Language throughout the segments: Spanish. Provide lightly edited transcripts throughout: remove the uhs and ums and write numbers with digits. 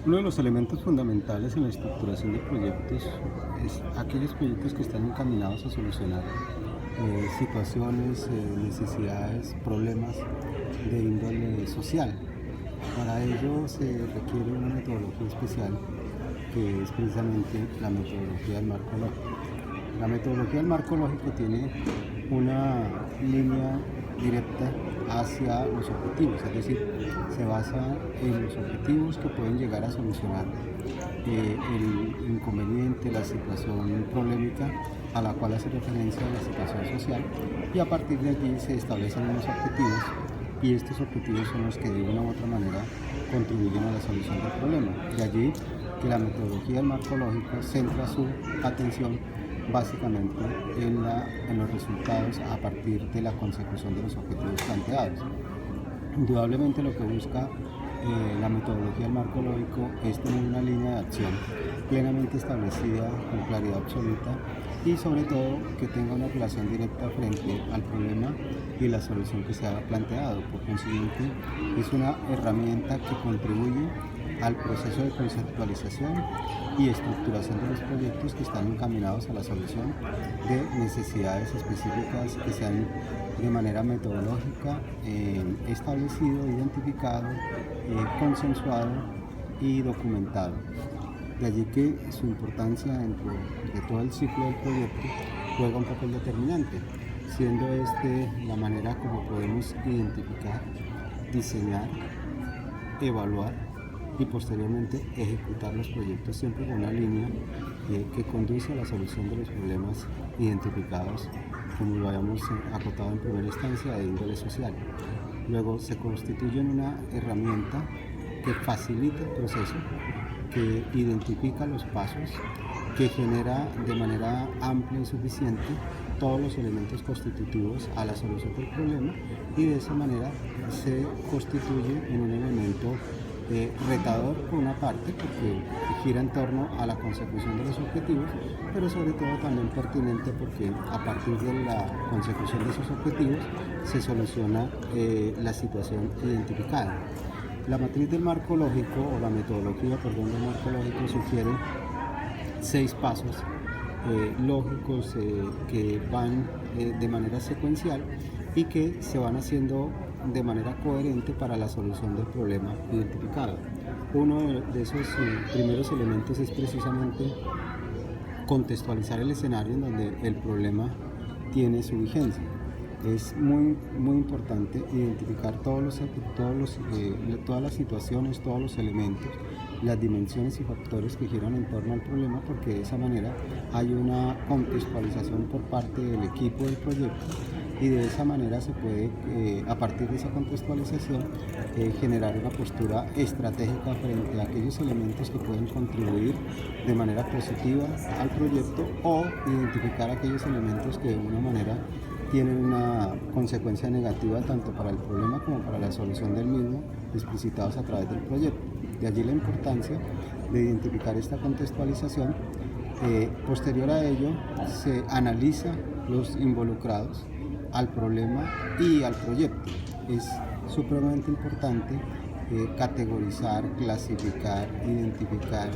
Uno de los elementos fundamentales en la estructuración de proyectos es aquellos proyectos que están encaminados a solucionar situaciones, necesidades, problemas de índole social. Para ello se requiere una metodología especial que es precisamente la metodología del marco lógico. La metodología del marco lógico tiene una línea directa hacia los objetivos, es decir, se basa en los objetivos que pueden llegar a solucionar el inconveniente, la situación problemática a la cual hace referencia la situación social, y a partir de allí se establecen unos objetivos, y estos objetivos son los que de una u otra manera contribuyen a la solución del problema. De allí que la metodología del marco lógico centra su atención básicamente en los resultados a partir de la consecución de los objetivos planteados. Indudablemente lo que busca la metodología del marco lógico es tener una línea de acción plenamente establecida, con claridad absoluta, y sobre todo que tenga una relación directa frente al problema y la solución que se ha planteado. Por consiguiente, es una herramienta que contribuye al proceso de conceptualización y estructuración de los proyectos que están encaminados a la solución de necesidades específicas que se han de manera metodológica establecido, identificado, consensuado y documentado. De allí que su importancia dentro de todo el ciclo del proyecto juega un papel determinante, siendo la manera como podemos identificar, diseñar, evaluar y posteriormente ejecutar los proyectos, siempre con una línea que conduce a la solución de los problemas identificados, como lo habíamos acotado en primera instancia, de índole social. Luego se constituye en una herramienta que facilita el proceso, que identifica los pasos, que genera de manera amplia y suficiente todos los elementos constitutivos a la solución del problema, y de esa manera se constituye en un elemento retador por una parte, porque gira en torno a la consecución de los objetivos, pero sobre todo también pertinente porque a partir de la consecución de esos objetivos se soluciona la situación identificada. La matriz del marco lógico, o la metodología, perdón, del marco lógico sugiere 6 pasos lógicos que van de manera secuencial y que se van haciendo de manera coherente para la solución del problema identificado. Uno de esos primeros elementos es precisamente contextualizar el escenario en donde el problema tiene su vigencia. Es muy importante identificar todas las situaciones, todos los elementos, las dimensiones y factores que giran en torno al problema, porque de esa manera hay una contextualización por parte del equipo del proyecto, y de esa manera se puede, a partir de esa contextualización, generar una postura estratégica frente a aquellos elementos que pueden contribuir de manera positiva al proyecto, o identificar aquellos elementos que de alguna manera tienen una consecuencia negativa tanto para el problema como para la solución del mismo, explicitados a través del proyecto. De allí la importancia de identificar esta contextualización. Posterior a ello, se analiza los involucrados al problema y al proyecto. Es supremamente importante categorizar, clasificar, identificar,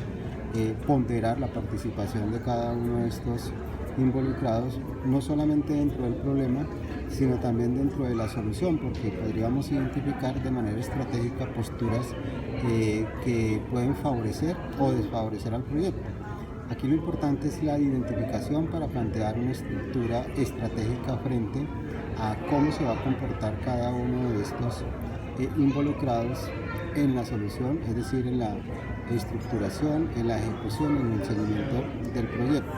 ponderar la participación de cada uno de estos involucrados, no solamente dentro del problema, sino también dentro de la solución, porque podríamos identificar de manera estratégica posturas que pueden favorecer o desfavorecer al proyecto. Aquí lo importante es la identificación para plantear una estructura estratégica frente a cómo se va a comportar cada uno de estos involucrados en la solución, es decir, en la estructuración, en la ejecución, en el seguimiento del proyecto.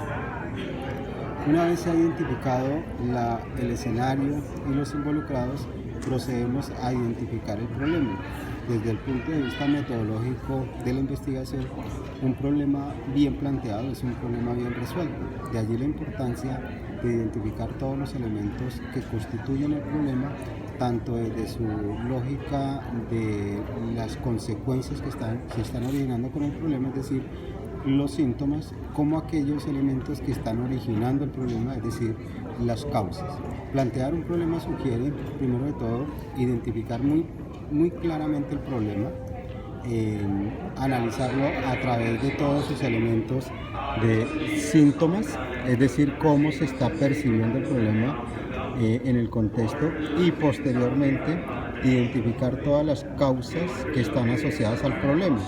Una vez se ha identificado el escenario y los involucrados, procedemos a identificar el problema. Desde el punto de vista metodológico de la investigación, un problema bien planteado es un problema bien resuelto. De allí la importancia de identificar todos los elementos que constituyen el problema, tanto desde su lógica de las consecuencias que se están originando con el problema, es decir, los síntomas, como aquellos elementos que están originando el problema, es decir, las causas. Plantear un problema sugiere, primero de todo, identificar muy claramente el problema, analizarlo a través de todos sus elementos de síntomas, es decir, cómo se está percibiendo el problema en el contexto, y posteriormente identificar todas las causas que están asociadas al problema.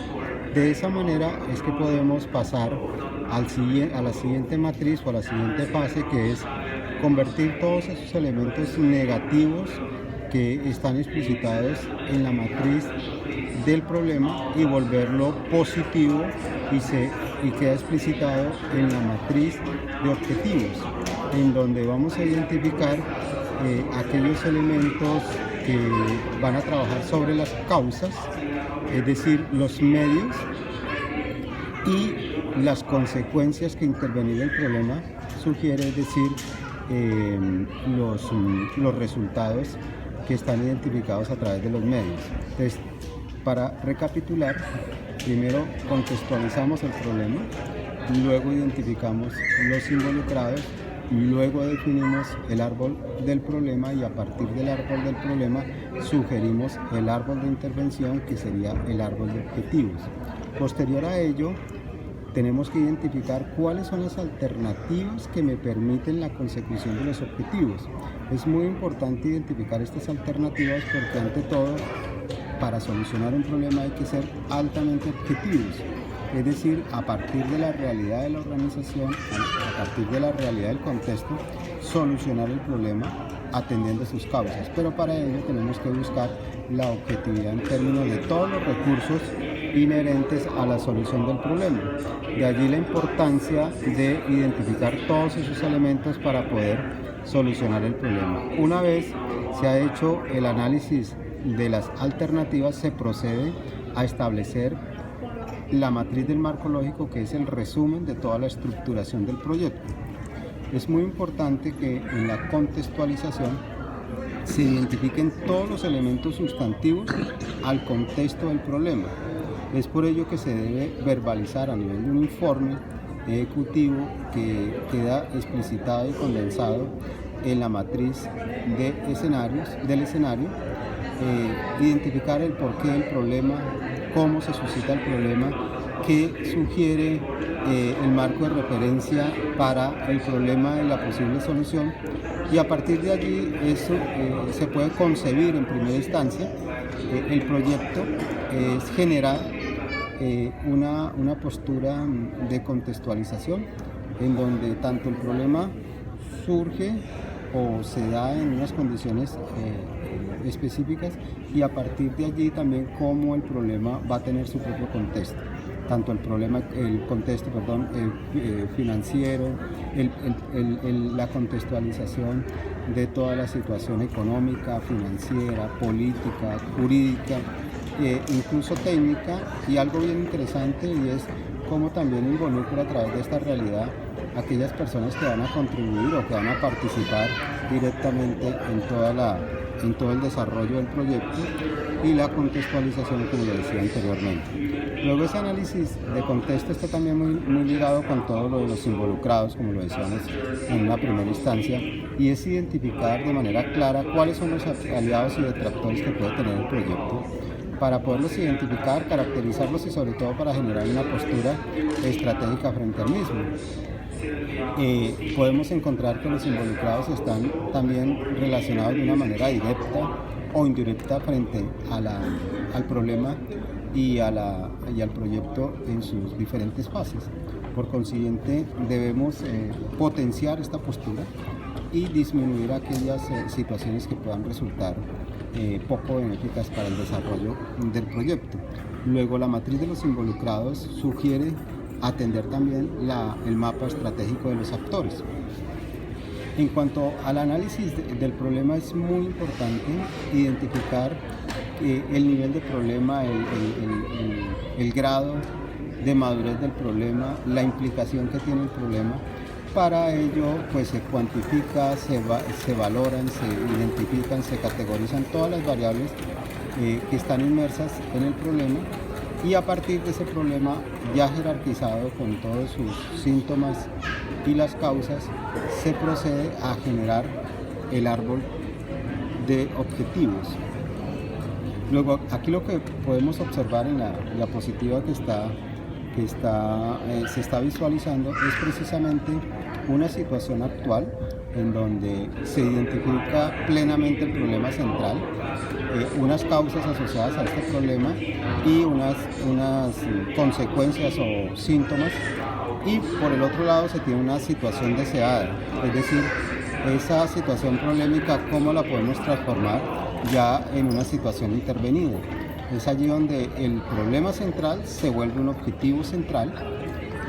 De esa manera es que podemos pasar a la siguiente matriz o a la siguiente fase, que es convertir todos esos elementos negativos que están explicitados en la matriz del problema y volverlo positivo, y queda explicitado en la matriz de objetivos, en donde vamos a identificar aquellos elementos que van a trabajar sobre las causas, es decir, los medios y las consecuencias que intervenir el problema sugiere, es decir, los resultados que están identificados a través de los medios. Entonces, para recapitular, primero contextualizamos el problema, luego identificamos los involucrados, luego definimos el árbol del problema, y a partir del árbol del problema sugerimos el árbol de intervención, que sería el árbol de objetivos. Posterior a ello, tenemos que identificar cuáles son las alternativas que me permiten la consecución de los objetivos. Es muy importante identificar estas alternativas porque, ante todo, para solucionar un problema hay que ser altamente objetivos. Es decir, a partir de la realidad de la organización, a partir de la realidad del contexto, solucionar el problema atendiendo sus causas. Pero para ello tenemos que buscar la objetividad en términos de todos los recursos inherentes a la solución del problema. De allí la importancia de identificar todos esos elementos para poder solucionar el problema. Una vez se ha hecho el análisis de las alternativas, se procede a establecer la matriz del marco lógico, que es el resumen de toda la estructuración del proyecto. Es muy importante que en la contextualización se identifiquen todos los elementos sustantivos al contexto del problema. Es por ello que se debe verbalizar a nivel de un informe ejecutivo que queda explicitado y condensado en la matriz del escenario, identificar el porqué del problema, cómo se suscita el problema, qué sugiere el marco de referencia para el problema y la posible solución, y a partir de allí eso se puede concebir en primera instancia. El proyecto es generar una postura de contextualización, en donde tanto el problema surge o se da en unas condiciones específicas, y a partir de allí también cómo el problema va a tener su propio contexto, tanto el contexto financiero, la contextualización de toda la situación económica, financiera, política, jurídica, incluso técnica, y algo bien interesante, y es cómo también involucra a través de esta realidad aquellas personas que van a contribuir o que van a participar directamente en todo el desarrollo del proyecto, y la contextualización, como lo decía anteriormente. Luego, ese análisis de contexto está también muy ligado con todo lo de los involucrados, como lo decíamos en una primera instancia, y es identificar de manera clara cuáles son los aliados y detractores que puede tener el proyecto, para poderlos identificar, caracterizarlos y sobre todo para generar una postura estratégica frente al mismo. Podemos encontrar que los involucrados están también relacionados de una manera directa o indirecta frente al problema y al proyecto en sus diferentes fases. Por consiguiente, debemos potenciar esta postura y disminuir aquellas situaciones que puedan resultar poco benéficas para el desarrollo del proyecto. Luego, la matriz de los involucrados sugiere atender también el mapa estratégico de los actores. En cuanto al análisis del problema, es muy importante identificar el nivel de problema, el grado de madurez del problema, la implicación que tiene el problema. Para ello, pues se cuantifica, se valoran, se identifican, se categorizan todas las variables que están inmersas en el problema, y a partir de ese problema ya jerarquizado con todos sus síntomas y las causas, se procede a generar el árbol de objetivos. Luego, aquí lo que podemos observar en la diapositiva se está visualizando es precisamente una situación actual en donde se identifica plenamente el problema central, unas causas asociadas a este problema y unas consecuencias o síntomas, y por el otro lado se tiene una situación deseada, es decir, esa situación problemática, cómo la podemos transformar ya en una situación intervenida. Es allí donde el problema central se vuelve un objetivo central,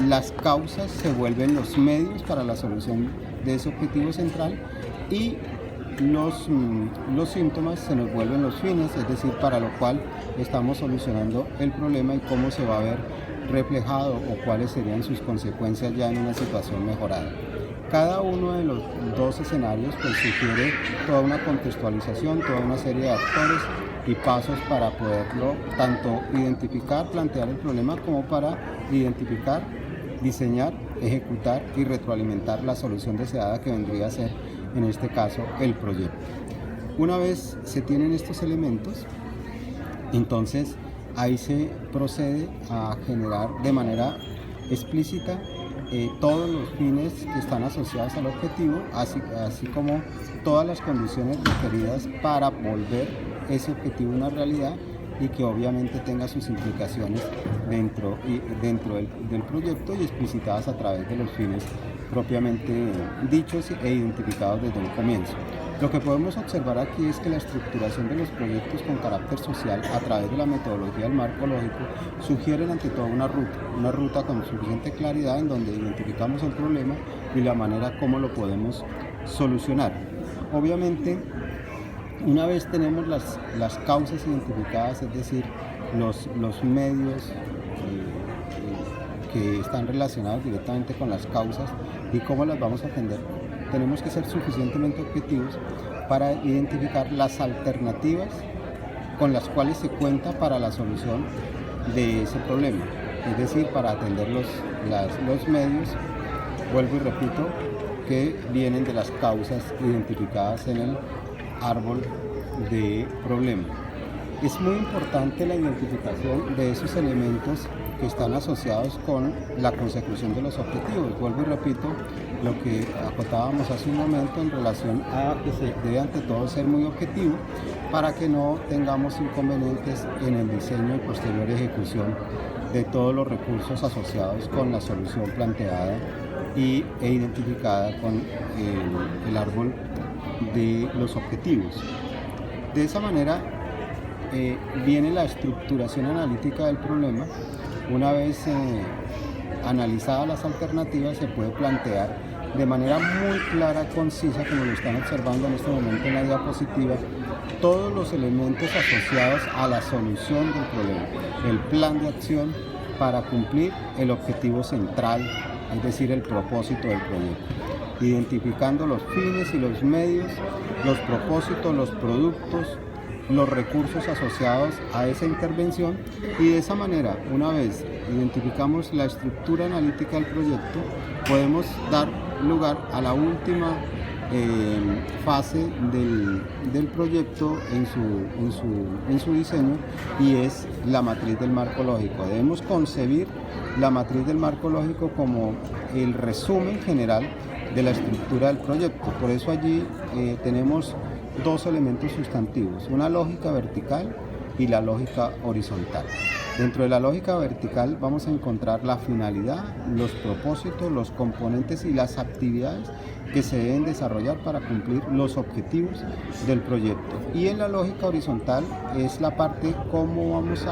las causas se vuelven los medios para la solución de ese objetivo central y los síntomas se nos vuelven los fines, es decir, para lo cual estamos solucionando el problema y cómo se va a ver reflejado o cuáles serían sus consecuencias ya en una situación mejorada. Cada uno de los dos escenarios pues sugiere toda una contextualización, toda una serie de actores y pasos para poderlo tanto identificar, plantear el problema, como para identificar, diseñar, ejecutar y retroalimentar la solución deseada, que vendría a ser, en este caso, el proyecto. Una vez se tienen estos elementos, entonces ahí se procede a generar de manera explícita todos los fines que están asociados al objetivo, así como todas las condiciones requeridas para volver ese objetivo una realidad y que obviamente tenga sus implicaciones dentro del proyecto y explicitadas a través de los fines propiamente dichos e identificados desde un comienzo. Lo que podemos observar aquí es que la estructuración de los proyectos con carácter social a través de la metodología del marco lógico sugieren ante todo una ruta con suficiente claridad en donde identificamos el problema y la manera como lo podemos solucionar. Obviamente, una vez tenemos las causas identificadas, es decir, los medios que están relacionados directamente con las causas y cómo las vamos a atender, tenemos que ser suficientemente objetivos para identificar las alternativas con las cuales se cuenta para la solución de ese problema, es decir, para atender los medios, vuelvo y repito, que vienen de las causas identificadas en el árbol de problema. Es muy importante la identificación de esos elementos que están asociados con la consecución de los objetivos. Vuelvo y repito lo que acotábamos hace un momento en relación a que se debe ante todo ser muy objetivo para que no tengamos inconvenientes en el diseño y posterior ejecución de todos los recursos asociados con la solución planteada e identificada con el árbol de los objetivos. De esa manera viene la estructuración analítica del problema. Una vez analizadas las alternativas, se puede plantear de manera muy clara, concisa, como lo están observando en este momento en la diapositiva, todos los elementos asociados a la solución del problema, el plan de acción para cumplir el objetivo central, es decir, el propósito del proyecto, identificando los fines y los medios, los propósitos, los productos, los recursos asociados a esa intervención, y de esa manera, una vez identificamos la estructura analítica del proyecto, podemos dar lugar a la última fase del proyecto en su diseño, y es la matriz del marco lógico. Debemos concebir la matriz del marco lógico como el resumen general de la estructura del proyecto. Por eso allí tenemos dos elementos sustantivos, una lógica vertical y la lógica horizontal. Dentro de la lógica vertical vamos a encontrar la finalidad, los propósitos, los componentes y las actividades que se deben desarrollar para cumplir los objetivos del proyecto. Y en la lógica horizontal es la parte cómo vamos a